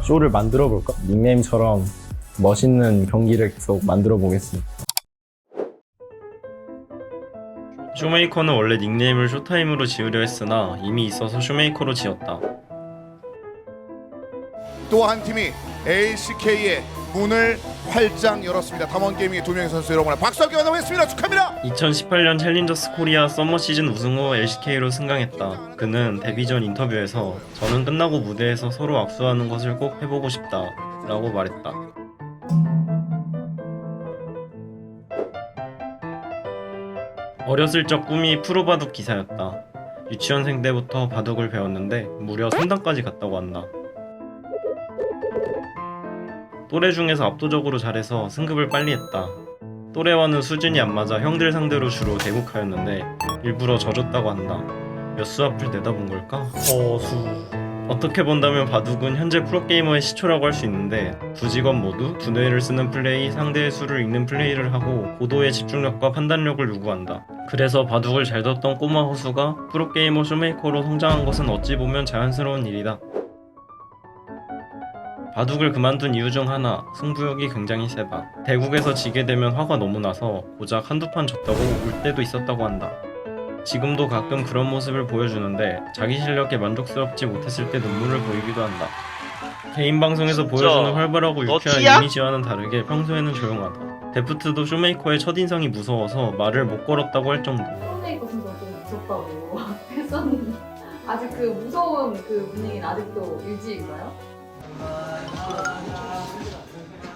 쇼를 만들어 볼까? 닉네임처럼 멋있는 경기를 계속 만들어 보겠습니다. 쇼메이커는 원래 닉네임을 쇼타임으로 지으려 했으나 이미 있어서 쇼메이커로 지었다. 또 한 팀이 LCK의 문을 활짝 열었습니다. 담원게이밍의 두 명의 선수 여러분의 박수 함께 만나보겠습니다. 축하합니다. 2018년 챌린저스 코리아 서머 시즌 우승 후 LCK로 승강했다. 그는 데뷔 전 인터뷰에서 저는 끝나고 무대에서 서로 악수하는 것을 꼭 해보고 싶다 라고 말했다. 어렸을 적 꿈이 프로 바둑 기사였다. 유치원생 때부터 바둑을 배웠는데 무려 3단까지 갔다고 한다. 또래 중에서 압도적으로 잘해서 승급을 빨리 했다. 또래와는 수준이 안 맞아 형들 상대로 주로 대국하였는데 일부러 져줬다고 한다. 몇 수 앞을 내다본 걸까? 어떻게 본다면 바둑은 현재 프로게이머의 시초라고 할 수 있는데 두 직업 모두 두뇌를 쓰는 플레이, 상대의 수를 읽는 플레이를 하고 고도의 집중력과 판단력을 요구한다. 그래서 바둑을 잘 뒀던 꼬마 호수가 프로게이머 쇼메이커로 성장한 것은 어찌 보면 자연스러운 일이다. 바둑을 그만둔 이유 중 하나, 승부욕이 굉장히 세다. 대국에서 지게 되면 화가 너무 나서 고작 한두 판 졌다고 울 때도 있었다고 한다. 지금도 가끔 그런 모습을 보여주는데 자기 실력에 만족스럽지 못했을 때 눈물을 보이기도 한다. 개인 방송에서 보여주는 활발하고 유쾌한 이미지와는 다르게 평소에는 조용하다. 데프트도 쇼메이커의 첫인상이 무서워서 말을 못 걸었다고 할 정도. 쇼메이커 진짜 좀 무섭다고 했었는데 아직 그 무서운 그 분위기는 아직도 유지인가요?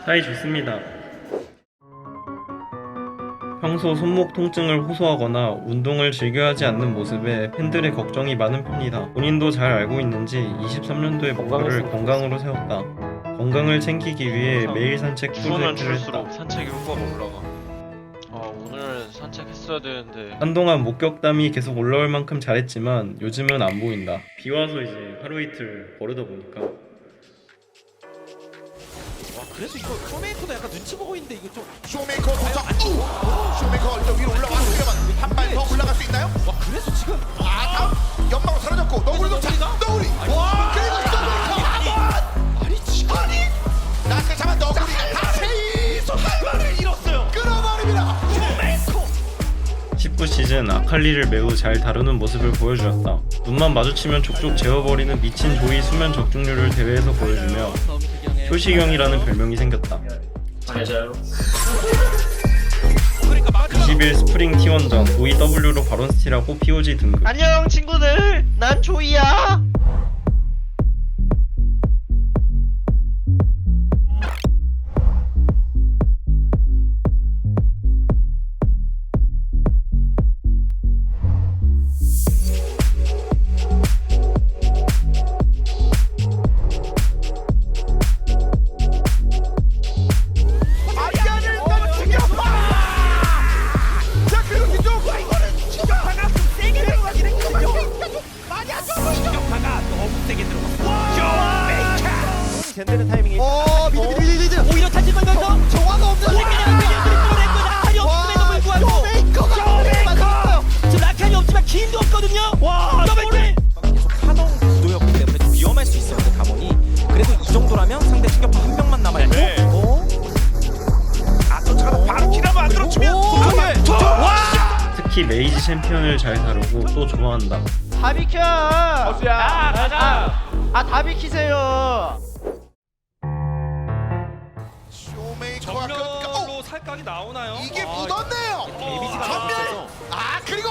사이 좋습니다. 평소 손목 통증을 호소하거나 운동을 즐겨하지 않는 모습에 팬들의 걱정이 많은 편이다. 본인도 잘 알고 있는지 23년도의 목표를 건강으로 세웠다. 건강을 챙기기 위해 매일 산책 주면 프로젝트를 했다. 줄수록 산책 효과가 올라가. 아 오늘 산책했어야 되는데. 한동안 목격담이 계속 올라올 만큼 잘했지만 요즘은 안 보인다. 비 와서 이제 하루 이틀 거르다 보니까. 와 그래서 이거 쇼메이커도 약간 눈치 보고 있는데 이거 좀. 쇼메이커 도착. 쇼메이커 얼른 위로 올라왔습니다만 한 발 더 올라갈 수 있나요? 와 그래서 지금. 다음 연막으로 사라졌고 너구리 도착. 너구리. 와 그리고 쇼메이커 아니 지금. 아니 나한테 잡아 너구리가 다시 손발만을 잃었어요. 끌어버립니다. 쇼메이커. 19시즌 아칼리를 매우 잘 다루는 모습을 보여주었다. 눈만 마주치면 족족 재워버리는 미친 조이 수면 적중률을 대회에서 보여주며 효시경이라는 별명이 생겼다. 20일 스프링 T1전 OEW로 바론 스틸하고 POG 등급. 안녕 친구들, 난 조이야. 견디는 타이밍이. 미드. 오히려 탈진 걸면서 정화가 없는. 라칸이 없음에도 불구하고. 쇼메이커가 지금 라칸이 없지만 긴도 없거든요. 와, 쇼메이커. 계속 파동 구도였기 때문에 좀 위험할 수 있어요. 담원이. 그래도 이 정도라면 상대 충격파 한 명만 남아 있고. 쫓아가다 바로 키라고 안 들어주면. 특히 메이지 챔피언을 잘 다루고 또 좋아한다. 다 비켜. 야, 가자. 다 비키세요. 쇼메이커가 전멸로 살각이 나오나요? 이게 묻었네요. 데미지가 전멸. 아 그리고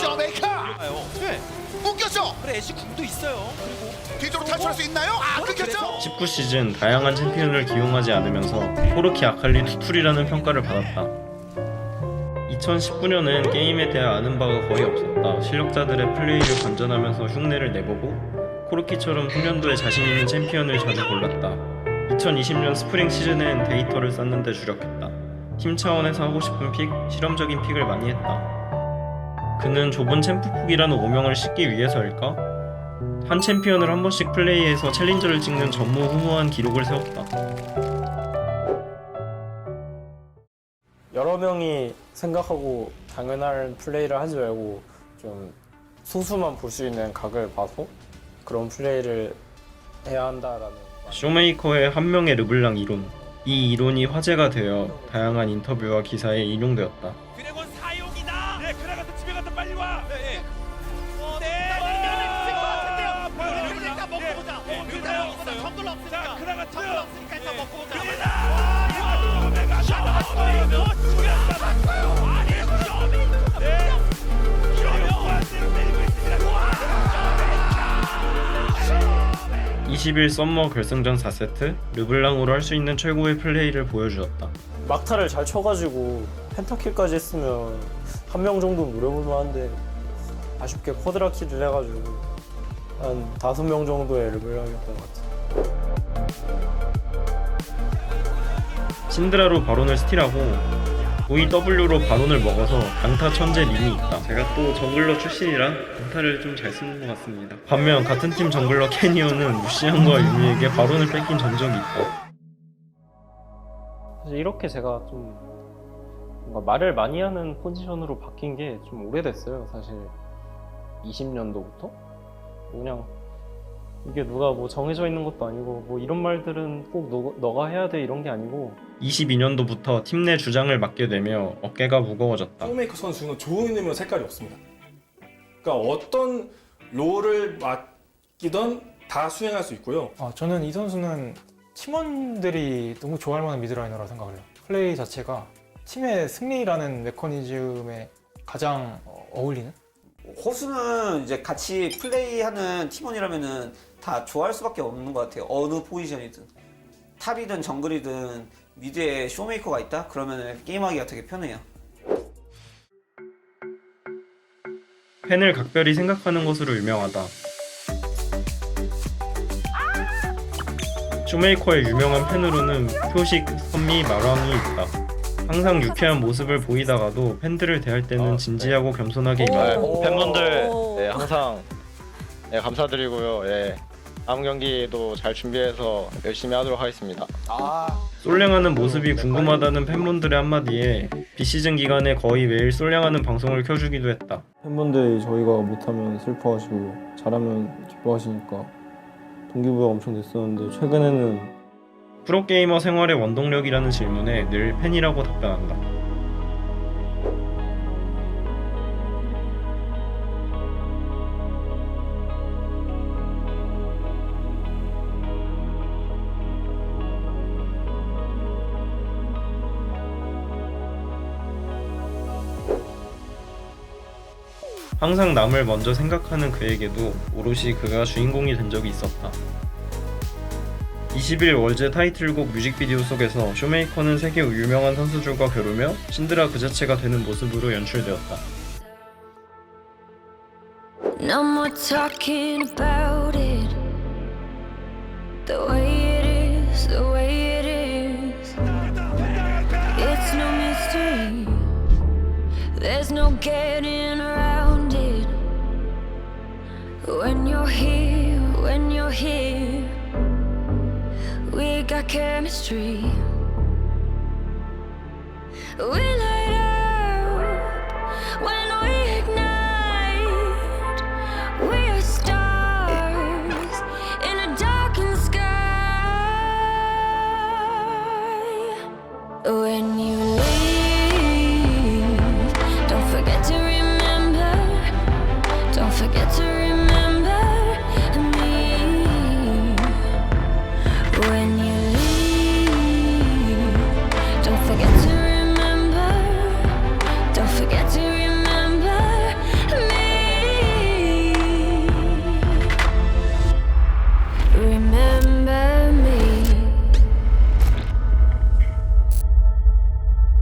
쇼메이커 네. 묶였죠. 그래 애쉬 궁도 있어요. 그리고 뒤쪽으로 탈출할 수 있나요? 아 끊겼죠. 19시즌 다양한 챔피언을 기용하지 않으면서 코르키 아칼리 투툴이라는 평가를 받았다. 2019년은 게임에 대해 아는 바가 거의 없었다. 실력자들의 플레이를 관전하면서 흉내를 내보고 코르키처럼 훈련도에 자신 있는 챔피언을 자주 골랐다. 2020년 스프링 시즌엔 데이터를 쌓는데 주력했다. 팀 차원에서 하고 싶은 픽, 실험적인 픽을 많이 했다. 그는 좁은 챔프폭이라는 오명을 싣기 위해서일까? 한 챔피언을 한 번씩 플레이해서 챌린저를 찍는 전무후무한 기록을 세웠다. 여러 명이 생각하고 당연한 플레이를 하지 말고 좀 소수만 볼 수 있는 각을 봐서 그런 플레이를 해야 한다라는 쇼메이커의 한 명의 르블랑 이론. 이 이론이 화제가 되어 다양한 인터뷰와 기사에 인용되었다. 드래곤 사용이다. 네, 그나가서 집에 갔다 빨리 와. 네. 그러니까 먹고 보자. 일단 먹고 정글 없으니까. 그나가 정글 없으니까 일단 먹고 보자. 네. 20일 썸머 결승전 4세트 르블랑으로 할 수 있는 최고의 플레이를 보여주었다. 막타를 잘 쳐가지고 펜타킬까지 했으면 한 명 정도 노려볼 만한데 아쉽게 쿼드라킬을 해가지고 한 5명 정도의 르블랑이었던 것 같아요. 신드라로 바론을 스틸하고 VW로 바론을 먹어서 강타 천재 림이 있다. 제가 또 정글러 출신이라 강타를 좀 잘 쓰는 것 같습니다. 반면 같은 팀 정글러 캐니온은 루시안과 유미에게 바론을 뺏긴 전적이 있다. 사실 이렇게 제가 좀 뭔가 말을 많이 하는 포지션으로 바뀐 게 좀 오래됐어요. 사실 20년도부터 그냥 이게 누가 뭐 정해져 있는 것도 아니고 뭐 이런 말들은 꼭 너가 해야 돼 이런 게 아니고 22년도부터 팀 내 주장을 맡게 되며 어깨가 무거워졌다. 쇼메이커 선수는 좋은 의미로 색깔이 없습니다. 그러니까 어떤 롤을 맡기던 다 수행할 수 있고요. 저는 이 선수는 팀원들이 너무 좋아할 만한 미드라이너라고 생각을 해요. 플레이 자체가 팀의 승리라는 메커니즘에 가장 어울리는? 호수는 이제 같이 플레이하는 팀원이라면은 다 좋아할 수밖에 없는 것 같아요. 어느 포지션이든 탑이든 정글이든 미드에 쇼메이커가 있다? 그러면 게임하기가 되게 편해요. 팬을 각별히 생각하는 것으로 유명하다. 쇼메이커의 유명한 팬으로는 표식, 선미, 마랑이 있다. 항상 유쾌한 모습을 보이다가도 팬들을 대할 때는 진지하고 겸손하게 임한다. 팬분들 항상 감사드리고요. 다음 경기도 잘 준비해서 열심히 하도록 하겠습니다. 솔랭하는 모습이 궁금하다는 팬분들의 한마디에 비시즌 기간에 거의 매일 솔랭하는 방송을 켜주기도 했다. 팬분들이 저희가 못하면 슬퍼하시고 잘하면 기뻐하시니까 동기부여가 엄청 됐었는데 최근에는 프로게이머 생활의 원동력이라는 질문에 늘 팬이라고 답변한다. 항상 남을 먼저 생각하는 그에게도 오롯이 그가 주인공이 된 적이 있었다. 20일 월제 타이틀곡 뮤직비디오 속에서 쇼메이커는 세계 유명한 선수들과 겨루며 신드라 그 자체가 되는 모습으로 연출되었다. No more talking about it. The way it is, the way it is. It's no mystery. There's no getting around it. When you're here, when you're here, we got chemistry. We light up when we ignite. We are stars in a darkened sky. When you leave, don't forget to remember. Don't forget to remember me. When you leave, don't forget to remember. Don't forget to remember me. Remember me.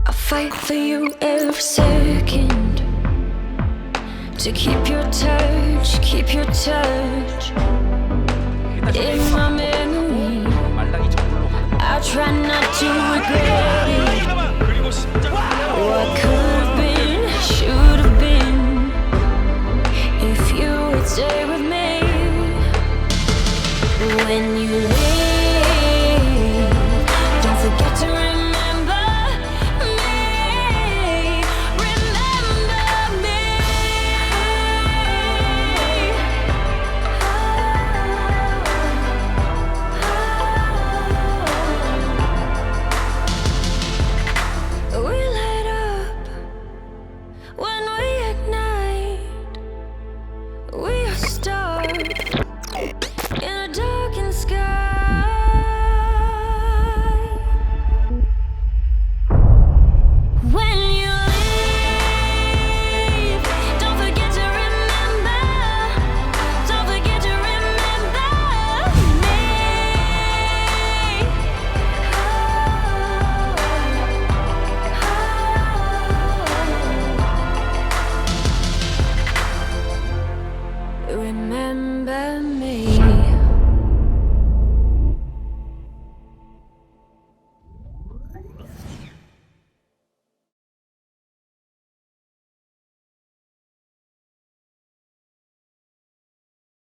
I fight for you every second. To keep your touch, keep your touch. In my memory, I try not to regret it. What could have been, should have been, if you would stay with me. When you leave, don't forget to remember me. Remember me. remember me.